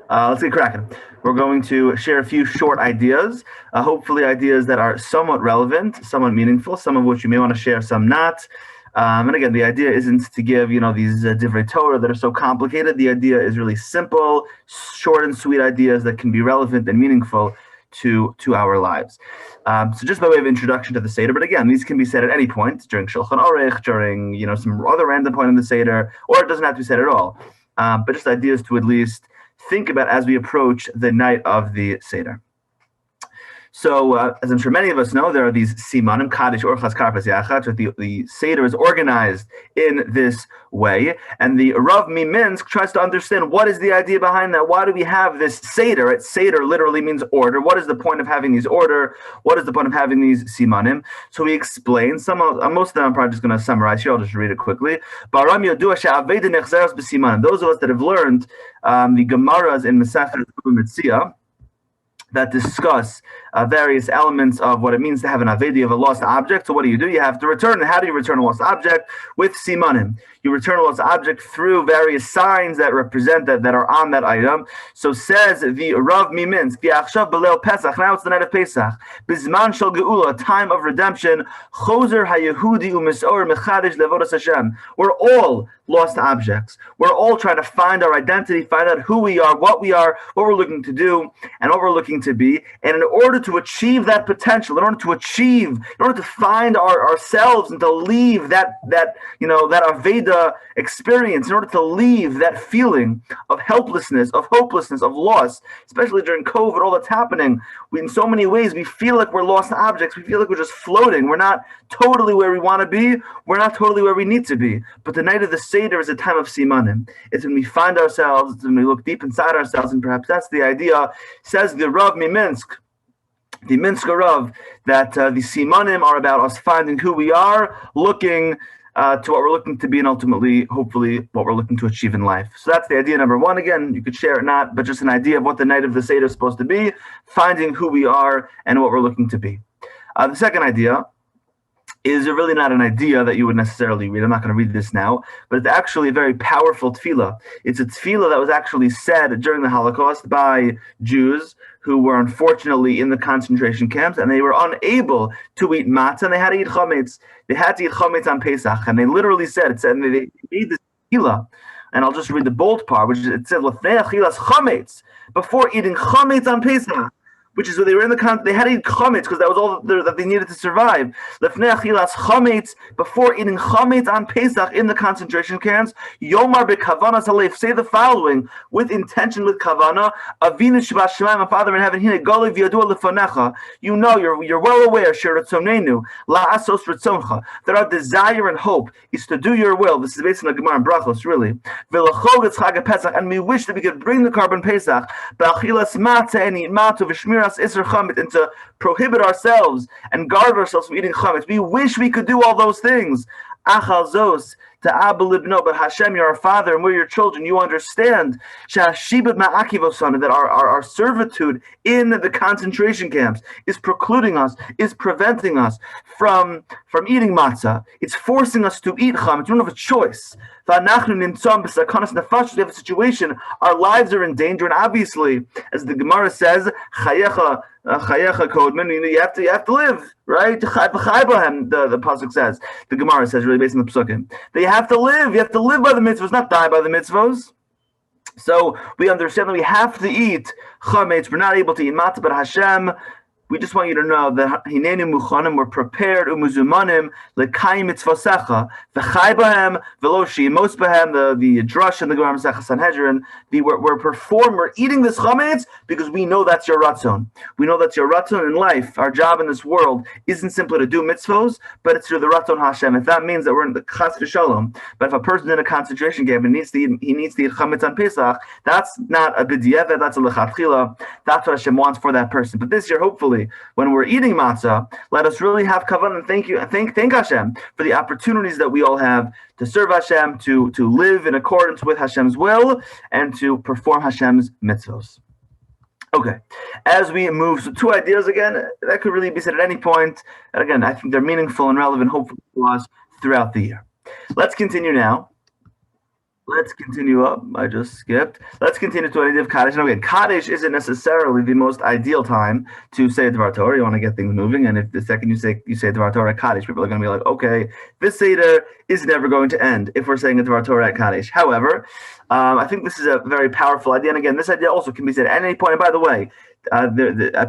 Let's get cracking. We're going to share a few short ideas, hopefully ideas that are somewhat relevant, somewhat meaningful, some of which you may want to share, some not. And again, the idea isn't to give, these divrei Torah that are so complicated. The idea is really simple, short and sweet ideas that can be relevant and meaningful to our lives. So just by way of introduction to the Seder, but again, these can be said at any point, during Shulchan Aruch, during, some other random point in the Seder, or it doesn't have to be said at all. But just ideas to at least think about as we approach the night of the Seder. So, as I'm sure many of us know, there are these simanim, Kaddish, Orchas, Karpas, Yachat. The Seder is organized in this way, and the Rav Miminsk tries to understand what is the idea behind that. Why do we have this Seder? Right? Seder literally means order. What is the point of having these order? What is the point of having these simanim? So he explains. Most of them I'm probably just going to summarize here. I'll just read it quickly. Those of us that have learned the Gemaras in Masechet Metzia, that discuss various elements of what it means to have an avedi of a lost object. So what do? You have to return. And how do you return a lost object? With simanim. You return a lost object through various signs that represent that are on that item. So says the Rav Miminsk, V'achshav b'leil Pesach, now it's the night of Pesach, Bizman shel geula, a time of redemption, Chozer hayehudi u'misor mechadish levodas Hashem. We're all lost objects. We're all trying to find our identity, find out who we are, what we're looking to do, and what we're looking to be. And in order to achieve that potential, in order to find ourselves and to leave that Aveda experience, in order to leave that feeling of helplessness, of hopelessness, of loss, especially during COVID, all that's happening, in so many ways, we feel like we're lost objects. We feel like we're just floating. We're not totally where we want to be. We're not totally where we need to be. But the night of the Seder is a time of simanim. It's when we find ourselves, it's when we look deep inside ourselves, and perhaps that's the idea, says the Rav Miminsk, the Minsk Rav, that the simanim are about us finding who we are, looking to what we're looking to be, and ultimately, hopefully, what we're looking to achieve in life. So that's the idea number one. Again, you could share it not, but just an idea of what the night of the Seder is supposed to be, finding who we are and what we're looking to be. The second idea is really not an idea that you would necessarily read. I'm not going to read this now, but it's actually a very powerful tefillah. It's a tefillah that was actually said during the Holocaust by Jews who were unfortunately in the concentration camps, and they were unable to eat matzah, and they had to eat chametz. They had to eat chametz on Pesach, and they literally said, they made this tefillah, and I'll just read the bold part, which is, it said, "Lefnei achilas chametz," before eating chametz on Pesach, which is where they were in they had to eat chametz because that was all that they needed to survive. Lefnei achilas chametz, before eating chametz on Pesach in the concentration camps. Yomar bekavana salef, say the following with intention, with kavana. Avinu sheba shemayim, my Father in heaven, hine gali v'yadua lefanecha. You know, you're well aware, sheratzonenu la'asos ratzoncha, that our desire and hope is to do your will. This is based on the Gemara in Brachos, really. V'lachog et chag Pesach, and we wish that we could bring the carbon Pesach. Ba'achilas matzah and eat matzah v'shmir and to prohibit ourselves and guard ourselves from eating chametz. We wish we could do all those things. Achal zos to Abba libno, but Hashem, you're our Father, and we're your children. You understand that our servitude in the concentration camps is precluding us, is preventing us from eating matzah. It's forcing us to eat chametz. We don't have a choice. We have a situation. Our lives are in danger, and obviously, as the Gemara says, chayecha kodman, you have to live, right? The pasuk says, the Gemara says, really based on the psukim, that you have to live. You have to live by the mitzvahs, not die by the mitzvahs. So we understand that we have to eat chametz. We're not able to eat matzah, but Hashem, we just want you to know that hinenu muchanim, we're prepared, umuzumanim lekayim mitzvosecha v'chai bahem v'lo sheimos bahem. The drush and the Gemara Masechah Sanhedrin. We're eating this chametz because we know that's your ratzon. We know that's your ratzon in life. Our job in this world isn't simply to do mitzvos, but it's to the ratzon Hashem. If that means that we're in the chas v'shalom, but if a person's in a concentration camp and he needs to eat chametz on Pesach, that's not a b'diavad, that's a lechatchila. That's what Hashem wants for that person. But this year, hopefully, when we're eating matzah, let us really have kavanah and thank Hashem for the opportunities that we all have to serve Hashem, to live in accordance with Hashem's will, and to perform Hashem's mitzvos. Okay, as we move, so two ideas again, that could really be said at any point, and again, I think they're meaningful and relevant, hopefully, to us throughout the year. Let's continue now Let's continue up. I just skipped. Let's continue to an idea of Kaddish. Now again, Kaddish isn't necessarily the most ideal time to say Dvar Torah. You want to get things moving, and if the second you say Dvar Torah at Kaddish, people are going to be like, okay, this Seder is never going to end if we're saying a Dvar Torah at Kaddish. However, I think this is a very powerful idea, and again, this idea also can be said at any point. And by the way,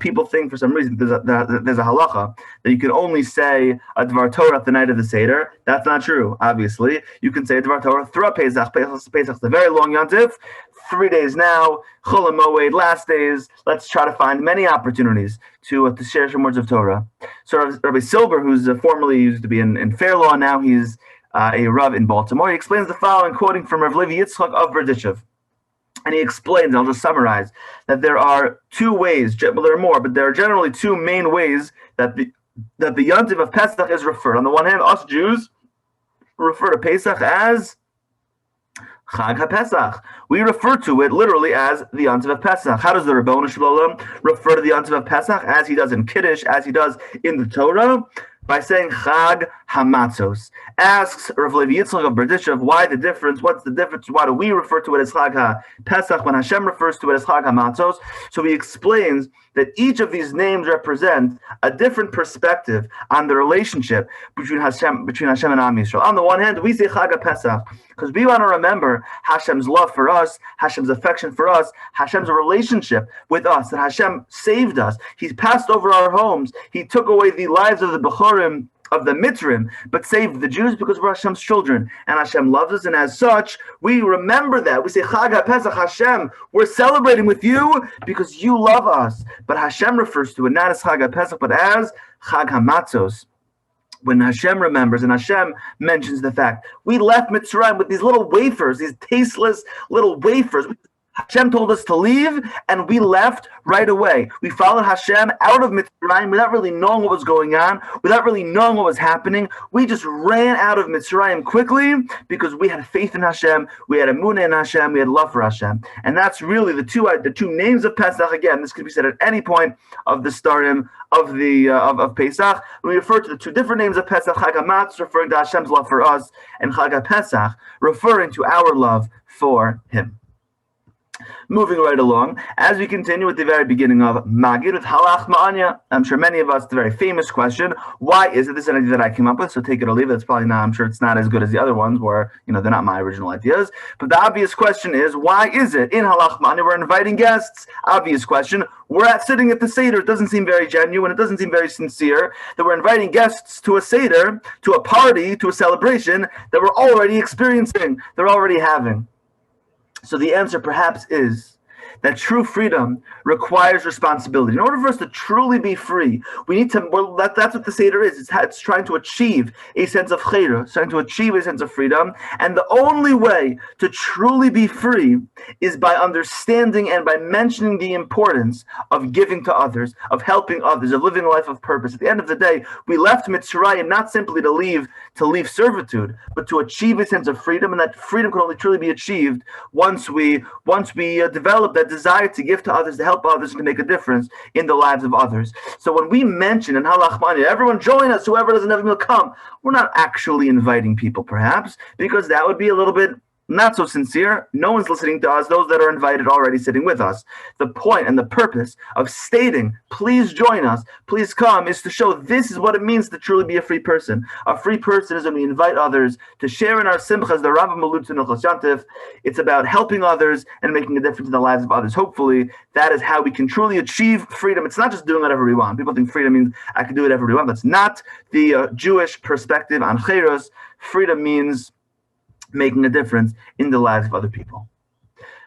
people think for some reason there's a halacha that you can only say a Dvar Torah at the night of the Seder. That's not true, obviously. You can say a Dvar Torah throughout Pesach. Pesach is a very long yontif, 3 days now, Chol Moed, last days. Let's try to find many opportunities to share some words of Torah. So Rabbi Silber, who's formerly used to be in Fair Law, now he's a Rav in Baltimore. He explains the following, quoting from Rav Levi Yitzchak of Berditchev. And he explains, and I'll just summarize, that there are two ways, well, there are more, but there are generally two main ways that the Yontiv of Pesach is referred. On the one hand, us Jews refer to Pesach as Chag HaPesach. We refer to it literally as the Yontiv of Pesach. How does the Rebbeinu Shalom refer to the Yontiv of Pesach? As he does in Kiddush, as he does in the Torah, by saying Chag HaMatzos. Asks Rav Levi Yitzchak of Berditchev, why the difference? What's the difference? Why do we refer to it as Chag HaPesach when Hashem refers to it as Chag HaMatzos? So he explains that each of these names represent a different perspective on the relationship between Hashem and Am Yisrael. On the one hand, we say Chag HaPesach because we want to remember Hashem's love for us, Hashem's affection for us, Hashem's relationship with us, that Hashem saved us. He's passed over our homes. He took away the lives of the Bechorim, of the Mitzrim, but saved the Jews because we're Hashem's children. And Hashem loves us, and as such, we remember that. We say, Chag HaPesach, Hashem, we're celebrating with you because you love us. But Hashem refers to it not as Chag HaPesach, but as Chag HaMatzos. When Hashem remembers and Hashem mentions the fact, we left Mitzrayim with these little wafers, these tasteless little wafers. Hashem told us to leave, and we left right away. We followed Hashem out of Mitzrayim without really knowing what was going on, without really knowing what was happening. We just ran out of Mitzrayim quickly because we had faith in Hashem, we had emunah in Hashem, we had love for Hashem. And that's really the two names of Pesach. Again, this could be said at any point of the starim of Pesach. When we refer to the two different names of Pesach, Chag HaMatzos referring to Hashem's love for us, and Chag HaPesach referring to our love for Him. Moving right along, as we continue with the very beginning of Magid with Halach Ma'anya, I'm sure many of us, the very famous question, why is it? This is an idea that I came up with, so take it or leave it. It's probably not, I'm sure it's not as good as the other ones where, they're not my original ideas. But the obvious question is, why is it in Halach Ma'anya we're inviting guests? Obvious question. We're sitting at the Seder. It doesn't seem very genuine. It doesn't seem very sincere that we're inviting guests to a Seder, to a party, to a celebration that we're already experiencing, they're already having. So the answer perhaps is that true freedom requires responsibility. In order for us to truly be free, we need to, that's what the Seder is. It's trying to achieve a sense of chayra, trying to achieve a sense of freedom. And the only way to truly be free is by understanding and by mentioning the importance of giving to others, of helping others, of living a life of purpose. At the end of the day, we left Mitzrayim not simply to leave servitude, but to achieve a sense of freedom. And that freedom can only truly be achieved once we develop that desire to give to others, to help others, and to make a difference in the lives of others. So when we mention in Halach Ma'anya, everyone join us, whoever doesn't have a meal, come, we're not actually inviting people, perhaps, because that would be a little bit not so sincere. No one's listening to us. Those that are invited already sitting with us. The point and the purpose of stating, please join us, please come, is to show this is what it means to truly be a free person. A free person is when we invite others to share in our simchas, the Rabbi Malutz in Ilchos Yantif. It's about helping others and making a difference in the lives of others. Hopefully, that is how we can truly achieve freedom. It's not just doing whatever we want. People think freedom means I can do whatever we want. That's not the Jewish perspective on chayros. Freedom means making a difference in the lives of other people.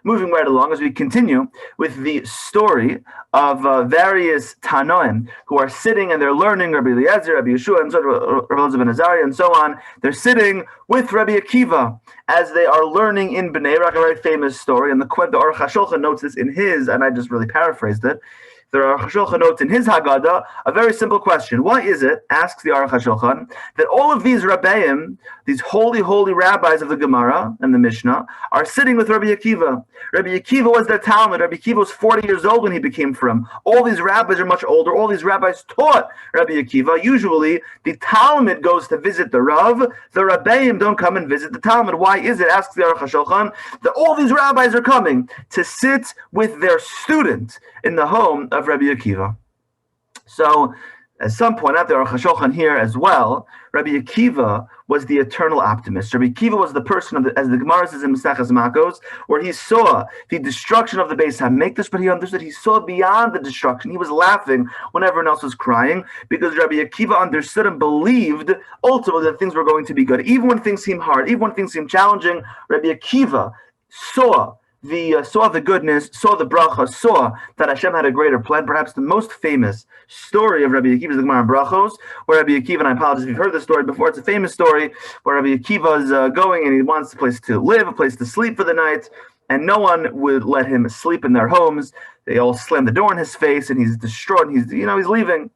Moving right along as we continue with the story of various Tanoim who are sitting and they're learning, Rabbi Eliezer, Rabbi Yeshua, and so Rabbi Elazar ben Azariah, and so on. They're sitting with Rabbi Akiva as they are learning in Bnei Brak, a very famous story. And the Aruch HaShulchan notes this in his, and I just really paraphrased it. The Aruch HaShulchan notes in his Hagadah a very simple question. Why is it, asks the Aruch HaShulchan, that all of these Rabbeim, these holy, holy rabbis of the Gemara and the Mishnah, are sitting with Rabbi Akiva? Rabbi Akiva was their Talmud. Rabbi Akiva was 40 years old when he became from. All these rabbis are much older. All these rabbis taught Rabbi Akiva. Usually, the Talmud goes to visit the Rav. The Rabbeim don't come and visit the Talmud. Why is it, asks the Aruch HaShulchan, that all these rabbis are coming to sit with their student in the home of Rabbi Akiva? So, as some point out, the Aruch HaShulchan here as well, Rabbi Akiva was the eternal optimist. Rabbi Akiva was the person, as the Gemara says in Maseches Makos, where he saw the destruction of the Beis Hamikdash, but he understood, he saw beyond the destruction. He was laughing when everyone else was crying, because Rabbi Akiva understood and believed ultimately that things were going to be good. Even when things seemed hard, even when things seemed challenging, Rabbi Akiva saw the goodness, saw the bracha, saw that Hashem had a greater plan. Perhaps the most famous story of Rabbi Akiva is the Gemara in Brachos, where Rabbi Akiva, and I apologize if you've heard this story before, it's a famous story where Rabbi Akiva is going and he wants a place to live, a place to sleep for the night, and no one would let him sleep in their homes. They all slam the door in his face, and he's distraught. He's leaving,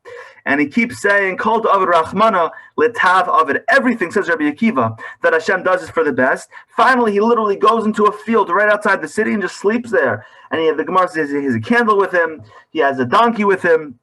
and he keeps saying, "Kol to Avid Rachmana letav Avid." Everything, says Rabbi Akiva, that Hashem does is for the best. Finally, he literally goes into a field right outside the city and just sleeps there. And the Gemara says he has a candle with him, he has a donkey with him,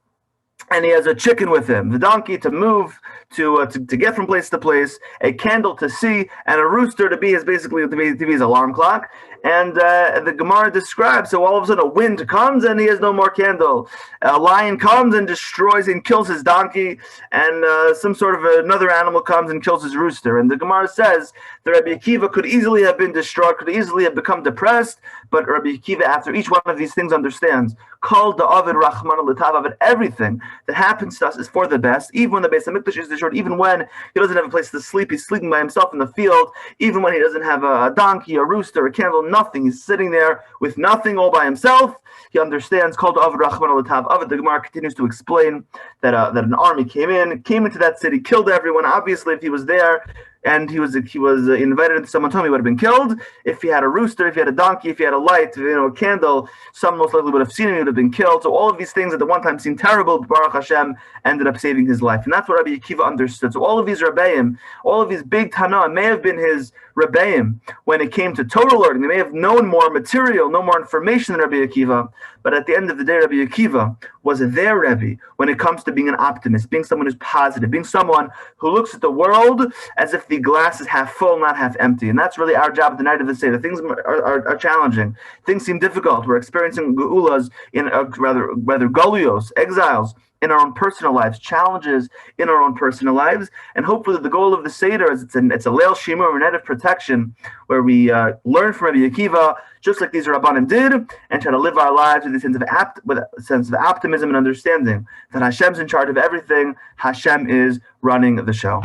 and he has a chicken with him. The donkey to move, to get from place to place, a candle to see, and a rooster to be his alarm clock. And the Gemara describes, so all of a sudden a wind comes and he has no more candle. A lion comes and destroys and kills his donkey, and some sort of another animal comes and kills his rooster. And the Gemara says that Rabbi Akiva could easily have been distraught, could easily have become depressed, but Rabbi Akiva, after each one of these things, understands, Kol da'avid Rachmana l'tav Avid, everything that happens to us is for the best, even when the Beis Hamikdash is destroyed, even when he doesn't have a place to sleep, he's sleeping by himself in the field, even when he doesn't have a donkey, a rooster, a candle, nothing, he's sitting there with nothing, all by himself. He understands, Kol da'avid Rachmana l'tav Avid. The Gemara continues to explain that an army came into that city, killed everyone. Obviously, if he was there and he was invited into someone's home, he would have been killed. If he had a rooster, if he had a donkey, if he had a light, a candle, someone most likely would have seen him, he would have been killed. So all of these things at the one time seemed terrible, but Baruch Hashem ended up saving his life. And that's what Rabbi Akiva understood. So all of these Rabbeim, all of these big Tana may have been his Rabbeim when it came to Torah learning. They may have known more material, no more information than Rabbi Akiva, but at the end of the day, Rabbi Akiva was their Rebbe when it comes to being an optimist, being someone who's positive, being someone who looks at the world as if the glass is half full, not half empty. And that's really our job at the night of the Seder. Things are challenging. Things seem difficult. We're experiencing geulas in rather golios, exiles, in our own personal lives, challenges in our own personal lives, and hopefully the goal of the Seder is it's a Leil Shimur, a net of protection, where we learn from Rabbi Akiva, just like these Rabbanim did, and try to live our lives with a sense of optimism and understanding that Hashem's in charge of everything. Hashem is running the show.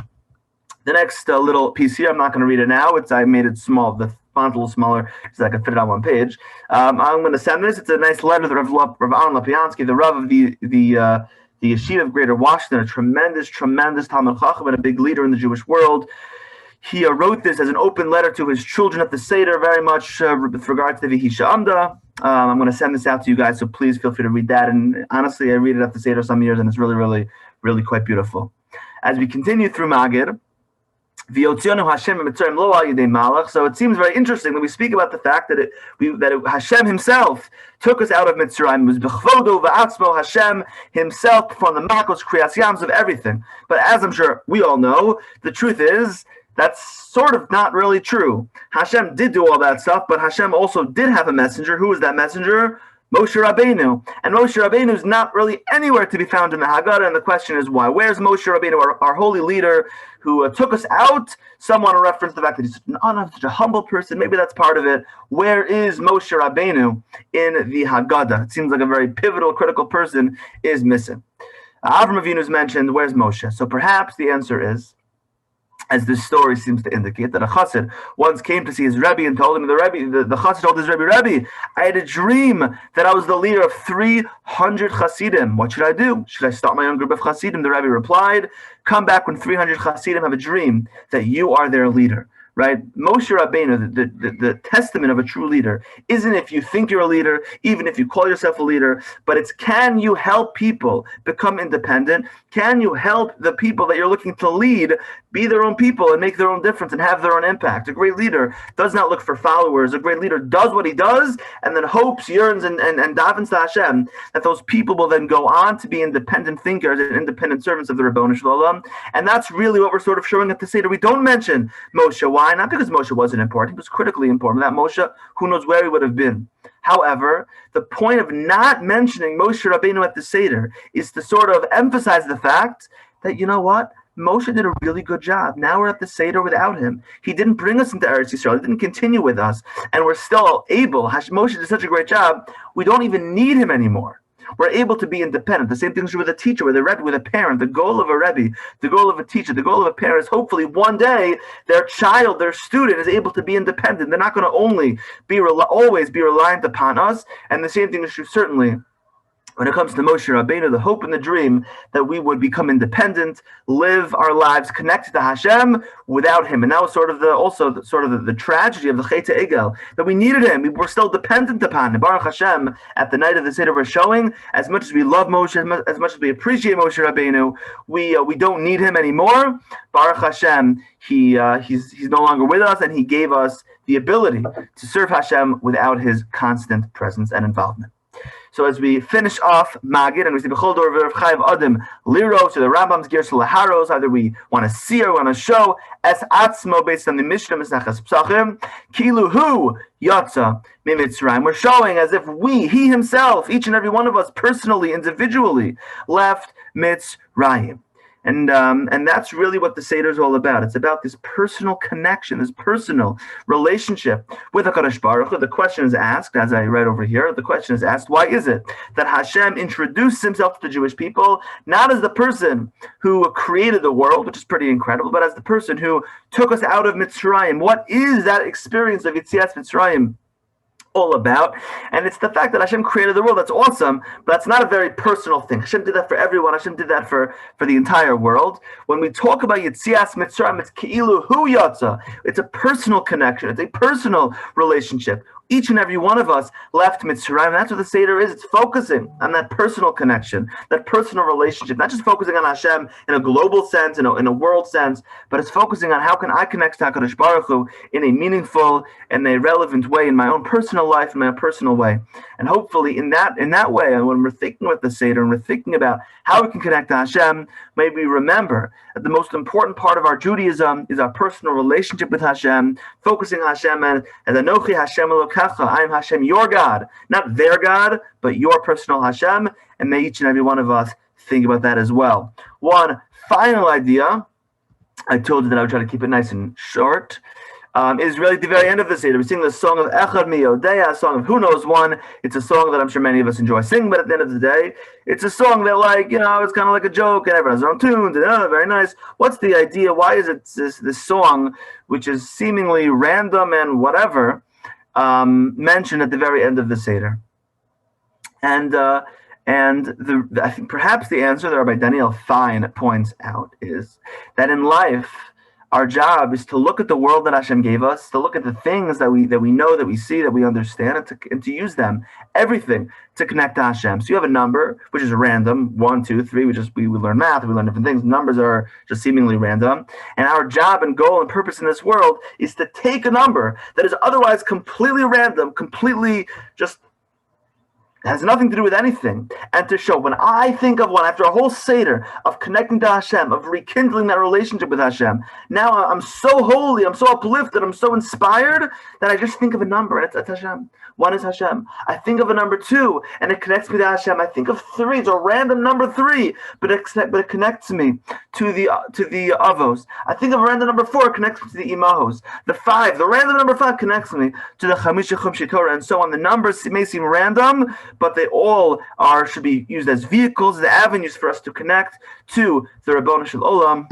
The next little piece here, I'm not going to read it now. I made it small, the font a little smaller so I could fit it on one page. I'm going to send this. It's a nice letter to Rav Aaron Lapiansky, the Rav of the Yeshiva of Greater Washington, a tremendous Talmid Chacham and a big leader in the Jewish world. He wrote this as an open letter to his children at the Seder, very much with regard to the Vihisha Amda. I'm going to send this out to you guys, so please feel free to read that. And honestly, I read it at the Seder some years, and it's really, really, really quite beautiful. As we continue through Magid, so it seems very interesting that we speak about the fact that Hashem himself took us out of Mitzrayim. It was b'chvodo v'atzmo. Hashem himself performed the makos, kriyas yams, of everything. But as I'm sure we all know, the truth is that's sort of not really true. Hashem did do all that stuff, but Hashem also did have a messenger. Who was that messenger? Moshe Rabbeinu. And Moshe Rabbeinu is not really anywhere to be found in the Haggadah, and the question is why? Where's Moshe Rabbeinu, our holy leader who took us out? Some want to reference the fact that he's such a humble person. Maybe that's part of it. Where is Moshe Rabbeinu in the Haggadah? It seems like a very pivotal, critical person is missing. Avram Avinu is mentioned. Where's Moshe? So perhaps the answer is, as this story seems to indicate, that a chassid once came to see his Rebbe and told him, the chassid told his Rebbe, I had a dream that I was the leader of 300 chassidim. What should I do? Should I start my own group of chassidim? The Rebbe replied, come back when 300 chassidim have a dream that you are their leader. right? Moshe Rabbeinu, the testament of a true leader, isn't if you think you're a leader, even if you call yourself a leader, but it's can you help people become independent? Can you help the people that you're looking to lead be their own people and make their own difference and have their own impact? A great leader does not look for followers. A great leader does what he does and then hopes, yearns, and davens to Hashem that those people will then go on to be independent thinkers and independent servants of the Ribono Shel Olam. And that's really what we're sort of showing at the Seder. We don't mention Moshe. Why? Not because Moshe wasn't important. He was critically important. Without Moshe, who knows where he would have been. However, the point of not mentioning Moshe Rabbeinu at the Seder is to sort of emphasize the fact that, you know what? Moshe did a really good job. Now we're at the Seder without him. He didn't bring us into Eretz Yisrael. He didn't continue with us. And we're still able. Moshe did such a great job, we don't even need him anymore. We're able to be independent. The same thing is true with a teacher, with a Rebbe, with a parent. The goal of a Rebbe, the goal of a teacher, the goal of a parent is hopefully one day their child, their student is able to be independent. They're not going to always be reliant upon us. And the same thing is true certainly when it comes to Moshe Rabbeinu, the hope and the dream that we would become independent, live our lives connected to Hashem without him. And that was sort of the tragedy of the Chet Egel, that we needed him. We were still dependent upon him. Baruch Hashem, at the night of the Seder, we're showing, as much as we love Moshe, as much as we appreciate Moshe Rabbeinu, we don't need him anymore. Baruch Hashem, he's no longer with us, and he gave us the ability to serve Hashem without his constant presence and involvement. So as we finish off Magid and we see B'chol Dor V'Rav Chaim Adam Liro, so the Rambam's Gersh Laharos, either we want to see or we want to show, Es Atzmo, based on the Mishnah Mesachas Pesachim, Kilu Hu Yatsa Mimitzrayim. We're showing as if he himself, each and every one of us personally, individually, left Mitzrayim. And that's really what the Seder is all about. It's about this personal connection, this personal relationship with HaKadosh Baruch Hu. The question is asked, as I read over here, the question is asked, why is it that Hashem introduced himself to the Jewish people, not as the person who created the world, which is pretty incredible, but as the person who took us out of Mitzrayim? What is that experience of Yetzias Mitzrayim all about? And it's the fact that Hashem created the world. That's awesome, but that's not a very personal thing. Hashem did that for everyone. Hashem did that for the entire world. When we talk about Yetzias Mitzrayim, it's Ki'ilu Hu Yatsa. It's a personal connection. It's a personal relationship. Each and every one of us left Mitzrayim. That's what the Seder is. It's focusing on that personal connection, that personal relationship, not just focusing on Hashem in a global sense, in a world sense, but it's focusing on how can I connect to HaKadosh Baruch Hu in a meaningful and a relevant way in my own personal life, in my own personal way. And hopefully in that way, and when we're thinking with the Seder and we're thinking about how we can connect to Hashem, maybe we remember that the most important part of our Judaism is our personal relationship with Hashem, focusing on Hashem as Anochi Hashem Elokecha, I am Hashem, your God, not their God, but your personal Hashem, and may each and every one of us think about that as well. One final idea, I told you that I would try to keep it nice and short, is really at the very end of the Seder. We sing the song of Echad Mi Yodeya, a song of Who Knows One. It's a song that I'm sure many of us enjoy singing, but at the end of the day, it's a song that, it's kind of like a joke, and everyone has their own tunes, and very nice. What's the idea? Why is it this song, which is seemingly random and whatever, mentioned at the very end of the Seder? And I think perhaps the answer that Rabbi Daniel Fine points out is that in life, our job is to look at the world that Hashem gave us, to look at the things that we know, that we see, that we understand, and to use them, everything, to connect to Hashem. So you have a number, which is random, 1, 2, 3. We learn math, we learn different things. Numbers are just seemingly random. And our job and goal and purpose in this world is to take a number that is otherwise completely random, completely just has nothing to do with anything, and to show when I think of one, after a whole Seder of connecting to Hashem, of rekindling that relationship with Hashem, now I'm so holy, I'm so uplifted, I'm so inspired that I just think of a number and it's Hashem. 1 is Hashem. I think of a number 2 and it connects me to Hashem. I think of 3, it's a random number 3, but it connects me to the Avos. I think of a random number 4, it connects me to the Imahos. The random number 5 connects me to the Chamisha Chumshi Torah, and so on. The numbers may seem random, but they all should be used as vehicles, as avenues for us to connect to the Ribono Shel Olam.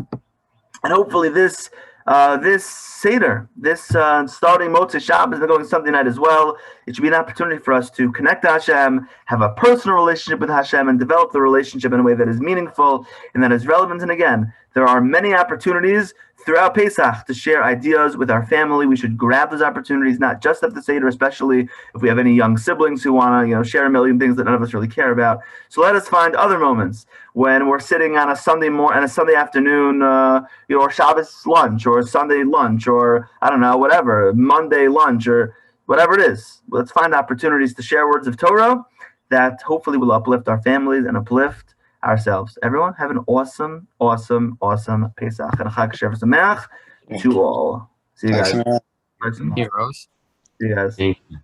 And hopefully this Seder, starting Motzei Shabbos and going Sunday night as well, it should be an opportunity for us to connect to Hashem, have a personal relationship with Hashem, and develop the relationship in a way that is meaningful and that is relevant. And again, there are many opportunities throughout Pesach to share ideas with our family. We should grab those opportunities, not just at the Seder, especially if we have any young siblings who want to, share a million things that none of us really care about. So let us find other moments when we're sitting on a Sunday morning and a Sunday afternoon, or Shabbos lunch, or Sunday lunch, or I don't know, whatever, Monday lunch, or whatever it is. Let's find opportunities to share words of Torah that hopefully will uplift our families and uplift ourselves. Everyone, have an awesome, awesome, awesome Pesach and Chag Shev Sameach to all. See you guys. Heroes. See you guys. Thank you.